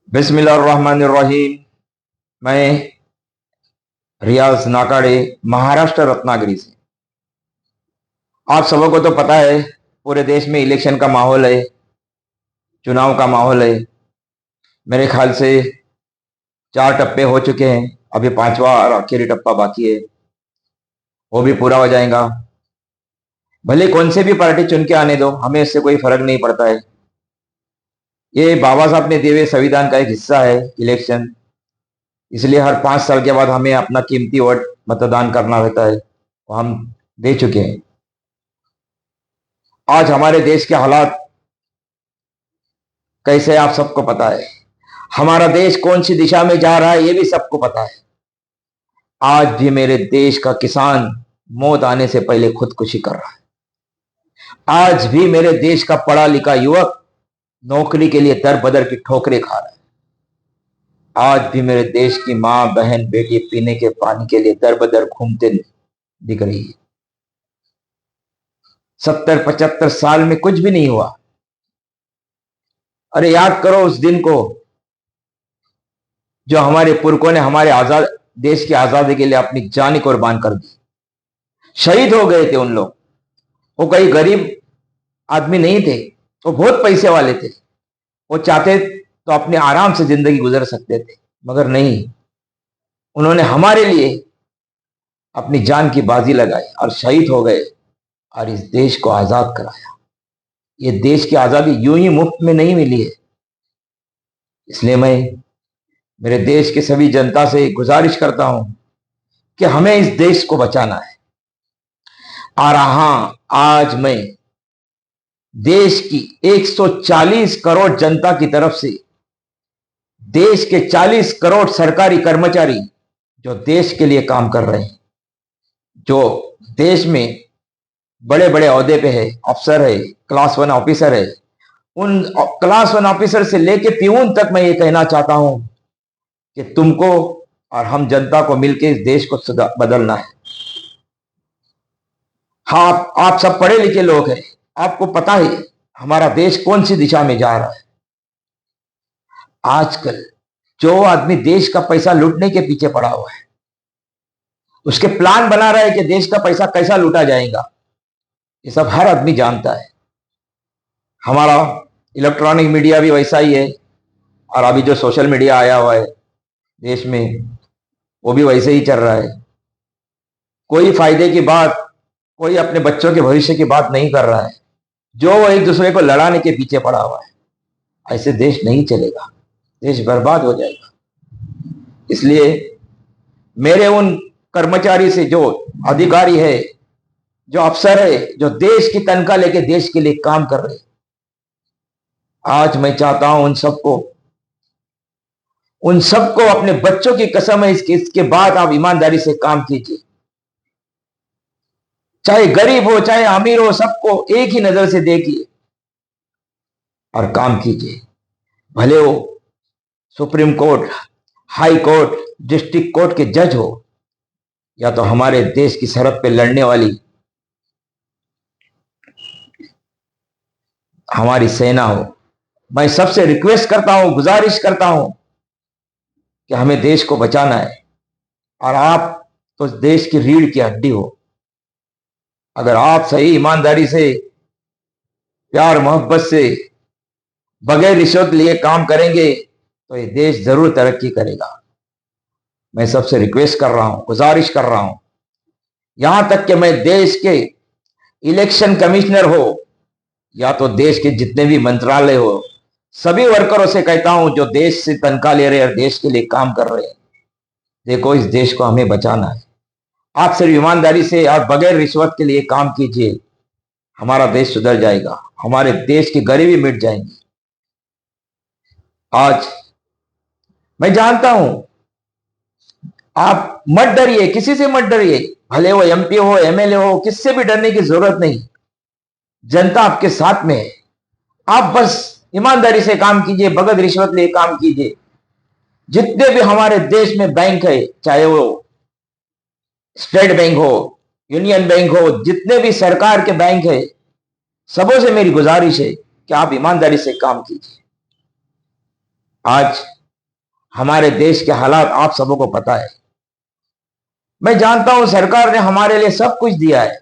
बिस्मिल्लाहिर्रहमानिर्रहीम। मैं रियाज नाकाड़े, महाराष्ट्र रत्नागिरी से। आप सबों को तो पता है, पूरे देश में इलेक्शन का माहौल है, चुनाव का माहौल है। मेरे ख्याल से 4 टप्पे हो चुके हैं, अभी 5वां और आखिरी टप्पा बाकी है, वो भी पूरा हो जाएगा। भले कौन से भी पार्टी चुन के आने दो, हमें इससे कोई फर्क नहीं पड़ता है। ये बाबा साहब ने दिए हुए संविधान का एक हिस्सा है इलेक्शन, इसलिए हर 5 साल के बाद हमें अपना कीमती वोट मतदान करना रहता है, वो हम दे चुके हैं। आज हमारे देश के हालात कैसे आप सबको पता है, हमारा देश कौन सी दिशा में जा रहा है ये भी सबको पता है। आज भी मेरे देश का किसान मौत आने से पहले खुदकुशी कर रहा है। आज भी मेरे देश का पढ़ा लिखा युवक नौकरी के लिए दर बदर की ठोकरें खा रहा है। आज भी मेरे देश की मां बहन बेटी पीने के पानी के लिए दर बदर घूमते दिख रही है। 70-75 साल में कुछ भी नहीं हुआ। अरे याद करो उस दिन को जो हमारे पुरखों ने हमारे आजाद देश की आजादी के लिए अपनी जान कुर्बान कर दी, शहीद हो गए थे उन लोग। वो कोई गरीब आदमी नहीं थे, वो बहुत पैसे वाले थे। वो चाहते तो अपने आराम से जिंदगी गुजर सकते थे, मगर नहीं, उन्होंने हमारे लिए अपनी जान की बाजी लगाई और शहीद हो गए और इस देश को आजाद कराया। ये देश की आजादी यूं ही मुफ्त में नहीं मिली है। इसलिए मैं मेरे देश की सभी जनता से गुजारिश करता हूं कि हमें इस देश को बचाना है। और हां, आज मैं देश की 140 करोड़ जनता की तरफ से देश के 40 करोड़ सरकारी कर्मचारी जो देश के लिए काम कर रहे हैं, जो देश में बड़े बड़े ओहदे पे है, अफसर है, क्लास 1 ऑफिसर है, उन क्लास 1 ऑफिसर से लेके प्यून तक मैं ये कहना चाहता हूं कि तुमको और हम जनता को मिलकर इस देश को बदलना है। हाँ, आप सब पढ़े लिखे लोग हैं, आपको पता है हमारा देश कौन सी दिशा में जा रहा है। आजकल जो आदमी देश का पैसा लूटने के पीछे पड़ा हुआ है, उसके प्लान बना रहा है कि देश का पैसा कैसा लूटा जाएगा, ये सब हर आदमी जानता है। हमारा इलेक्ट्रॉनिक मीडिया भी वैसा ही है, और अभी जो सोशल मीडिया आया हुआ है देश में, वो भी वैसे ही चल रहा है। कोई फायदे की बात, कोई अपने बच्चों के भविष्य की बात नहीं कर रहा है, जो वो एक दूसरे को लड़ाने के पीछे पड़ा हुआ है। ऐसे देश नहीं चलेगा, देश बर्बाद हो जाएगा। इसलिए मेरे उन कर्मचारी से, जो अधिकारी है, जो अफसर है, जो देश की तनख्वाह लेके देश के लिए काम कर रहे हैं, आज मैं चाहता हूं उन सबको अपने बच्चों की कसम है, इसके बाद आप ईमानदारी से काम कीजिए। चाहे गरीब हो चाहे अमीर हो, सबको एक ही नजर से देखिए और काम कीजिए। भले वो supreme court, high court, district court के जज हो, या तो हमारे देश की सरहद पे लड़ने वाली हमारी सेना हो। मैं सबसे रिक्वेस्ट करता हूं, गुजारिश करता हूं कि हमें देश को बचाना है। और आप तो देश की रीढ़ की हड्डी हो। अगर आप सही ईमानदारी से, प्यार मोहब्बत से, बगैर रिश्वत लिए काम करेंगे तो ये देश जरूर तरक्की करेगा। मैं सबसे रिक्वेस्ट कर रहा हूं, गुजारिश कर रहा हूं, यहां तक कि मैं देश के इलेक्शन कमिश्नर हो या तो देश के जितने भी मंत्रालय हो, सभी वर्करों से कहता हूं जो देश से तनख्वाह ले रहे हैं और देश के लिए काम कर रहे हैं, देखो इस देश को हमें बचाना है। आप सिर्फ ईमानदारी से और बगैर रिश्वत के लिए काम कीजिए, हमारा देश सुधर जाएगा, हमारे देश की गरीबी मिट जाएगी। आज मैं जानता हूं, आप मत डरिए, किसी से मत डरिए, भले वो एमपी हो, एमएलए हो, किससे भी डरने की जरूरत नहीं। जनता आपके साथ में है। आप बस ईमानदारी से काम कीजिए, बगैर रिश्वत लिए काम कीजिए। जितने भी हमारे देश में बैंक है, चाहे वो स्टेट बैंक हो, यूनियन बैंक हो, जितने भी सरकार के बैंक है, सबों से मेरी गुजारिश है कि आप ईमानदारी से काम कीजिए। आज हमारे देश के हालात आप सबों को पता है। मैं जानता हूं सरकार ने हमारे लिए सब कुछ दिया है।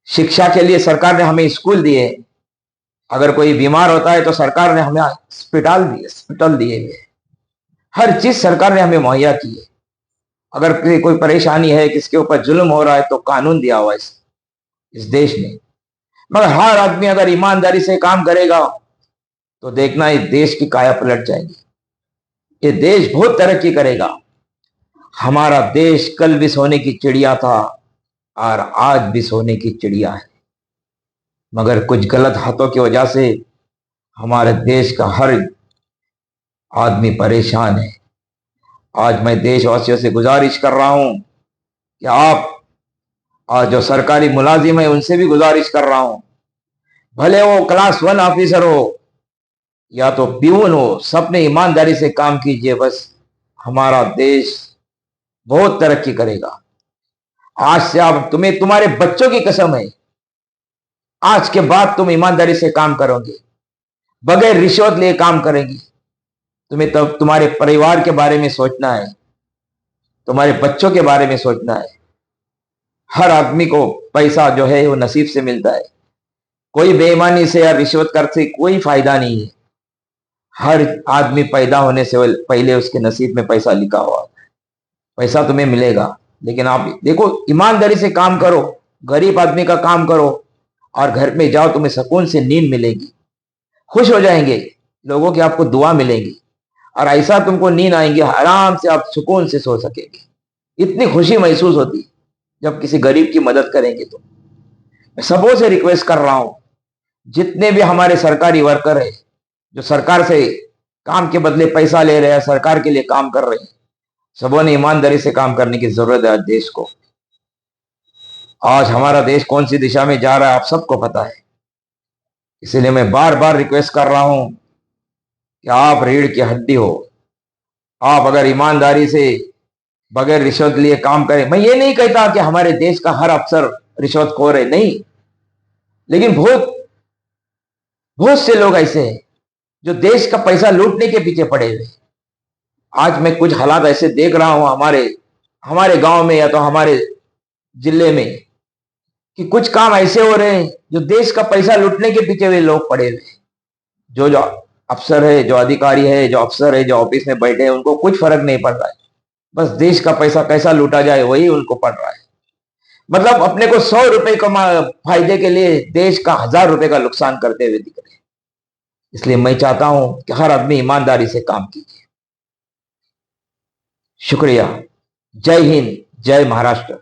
शिक्षा के लिए सरकार ने हमें स्कूल दिए, अगर कोई बीमार होता है तो सरकार ने हमें हॉस्पिटल दिए हुए, हर चीज सरकार ने हमें मुहैया की है। अगर कोई परेशानी है, किसके ऊपर जुल्म हो रहा है, तो कानून दिया हुआ है इस देश ने। मगर हर आदमी अगर ईमानदारी से काम करेगा तो देखना ये देश की काया पलट जाएगी। ये देश बहुत तरक्की करेगा। हमारा देश कल भी सोने की चिड़िया था और आज भी सोने की चिड़िया है, मगर कुछ गलत हाथों की वजह से हमारे देश का हर आदमी परेशान है। आज मैं देशवासियों से गुजारिश कर रहा हूं कि आप, आज जो सरकारी मुलाजिम है उनसे भी गुजारिश कर रहा हूं, भले वो क्लास 1 ऑफिसर हो या तो प्यून हो, सबने ईमानदारी से काम कीजिए। बस हमारा देश बहुत तरक्की करेगा। आज से आप, तुम्हें तुम्हारे बच्चों की कसम है, आज के बाद तुम ईमानदारी से काम करोगे, बगैर रिश्वत लिए काम करेंगी। तुम्हें तब तुम्हारे परिवार के बारे में सोचना है, तुम्हारे बच्चों के बारे में सोचना है। हर आदमी को पैसा जो है वो नसीब से मिलता है, कोई बेईमानी से या रिश्वत कर से कोई फायदा नहीं है। हर आदमी पैदा होने से पहले उसके नसीब में पैसा लिखा हुआ है, पैसा तुम्हें मिलेगा। लेकिन आप देखो, ईमानदारी से काम करो, गरीब आदमी का काम करो और घर में जाओ, तुम्हें सुकून से नींद मिलेगी, खुश हो जाएंगे, लोगों की आपको दुआ मिलेगी और ऐसा तुमको नींद आएंगे, आराम से आप सुकून से सो सकेंगे। इतनी खुशी महसूस होती जब किसी गरीब की मदद करेंगे। तो मैं सबों से रिक्वेस्ट कर रहा हूं, जितने भी हमारे सरकारी वर्कर है जो सरकार से काम के बदले पैसा ले रहे हैं, सरकार के लिए काम कर रहे हैं, सबों ने ईमानदारी से काम करने की जरूरत है आज देश को। आज हमारा देश कौन सी दिशा में जा रहा है आप सबको पता है। इसीलिए मैं बार बार रिक्वेस्ट कर रहा हूं कि आप रीढ़ की हड्डी हो, आप अगर ईमानदारी से बगैर रिश्वत लिए काम करें। मैं ये नहीं कहता कि हमारे देश का हर अफसर रिश्वतखोर है, नहीं, लेकिन बहुत बहुत से लोग ऐसे हैं जो देश का पैसा लूटने के पीछे पड़े हुए। आज मैं कुछ हालात ऐसे देख रहा हूं हमारे हमारे गांव में या तो हमारे जिले में, कि कुछ काम ऐसे हो रहे हैं जो देश का पैसा लूटने के पीछे वे लोग पड़े हुए। जो जो अफसर है, जो अधिकारी है, जो अफसर है, जो ऑफिस में बैठे हैं, उनको कुछ फर्क नहीं पड़ रहा है। बस देश का पैसा कैसा लूटा जाए वही उनको पड़ रहा है। मतलब अपने को 100 रुपए फायदे के लिए देश का 1000 रुपए का नुकसान करते हुए दिख रहे हैं। इसलिए मैं चाहता हूं कि हर आदमी ईमानदारी से काम कीजिए। शुक्रिया। जय हिंद, जय महाराष्ट्र।